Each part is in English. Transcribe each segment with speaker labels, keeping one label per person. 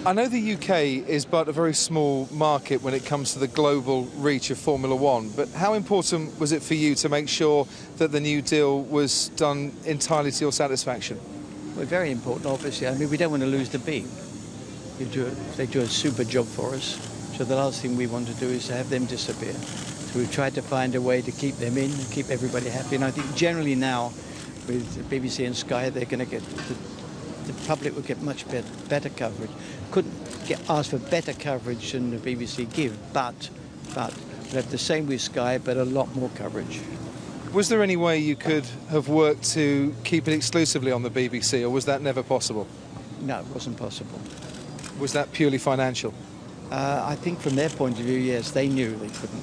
Speaker 1: I know the UK is but a very small market when it comes to the global reach of Formula One, but how important was it for you to make sure that the new deal was done entirely to your satisfaction?
Speaker 2: Well, very important, obviously. I mean, we don't want to lose the beam. They do a super job for us. So the last thing we want to do is to have them disappear. So we've tried to find a way to keep them in, keep everybody happy. And I think generally now, with BBC and Sky, they're going to get the public will get much better coverage. Couldn't ask for better coverage than the BBC give, but we'll have the same with Sky, but a lot more coverage.
Speaker 1: Was there any way you could have worked to keep it exclusively on the BBC, or was that never possible?
Speaker 2: No, it wasn't possible.
Speaker 1: Was that purely financial?
Speaker 2: I think from their point of view, yes, they knew they couldn't.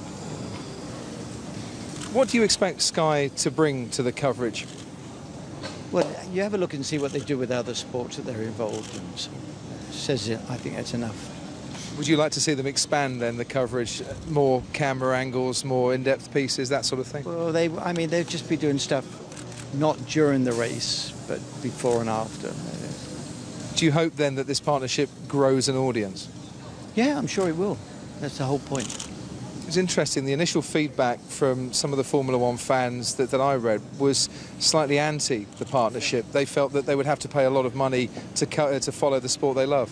Speaker 1: What do you expect Sky to bring to the coverage?
Speaker 2: Well, you have a look and see what they do with other sports that they're involved in. So says it, I think that's enough.
Speaker 1: Would you like to see them expand then the coverage, more camera angles, more in-depth pieces, that sort of thing?
Speaker 2: Well, they'd just be doing stuff not during the race, but before and after.
Speaker 1: Do you hope then that this partnership grows an audience?
Speaker 2: Yeah, I'm sure it will. That's the whole point.
Speaker 1: It was interesting, the initial feedback from some of the Formula One fans that I read was slightly anti the partnership. They felt that they would have to pay a lot of money to follow the sport they love.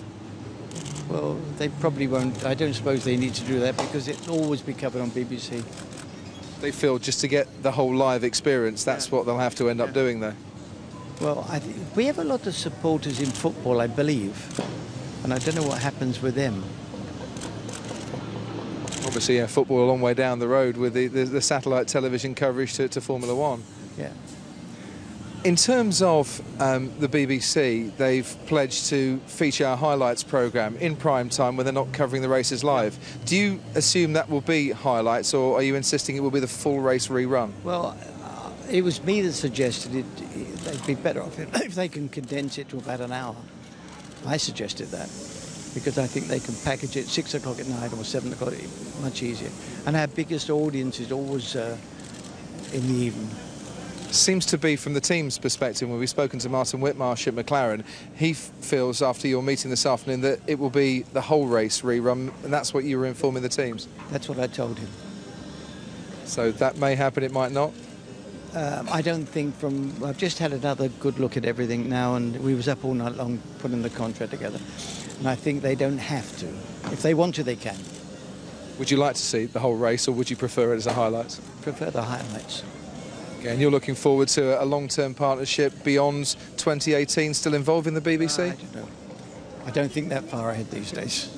Speaker 2: Well, they probably won't. I don't suppose they need to do that because it'll always be covered on BBC.
Speaker 1: They feel just to get the whole live experience, that's what they'll have to end up doing there.
Speaker 2: Well, we have a lot of supporters in football, I believe, and I don't know what happens with them.
Speaker 1: Obviously, yeah, football a long way down the road with the satellite television coverage to Formula One.
Speaker 2: Yeah.
Speaker 1: In terms of the BBC, they've pledged to feature our highlights programme in prime time when they're not covering the races live. Do you assume that will be highlights, or are you insisting it will be the full race rerun?
Speaker 2: Well, it was me that suggested they'd be better off if they can condense it to about an hour. I suggested that, because I think they can package it 6 o'clock at night or 7 o'clock, much easier. And our biggest audience is always in the evening.
Speaker 1: Seems to be, from the team's perspective, when we've spoken to Martin Whitmarsh at McLaren, he feels after your meeting this afternoon that it will be the whole race rerun, and that's what you were informing the teams.
Speaker 2: That's what I told him.
Speaker 1: So that may happen, it might not?
Speaker 2: I don't think I've just had another good look at everything now, and we was up all night long putting the contract together. And I think they don't have to. If they want to, they can.
Speaker 1: Would you like to see the whole race, or would you prefer it as a highlights?
Speaker 2: Prefer the highlights.
Speaker 1: Okay, and you're looking forward to a long-term partnership beyond 2018, still involving the BBC?
Speaker 2: I don't know. I don't think that far ahead these days.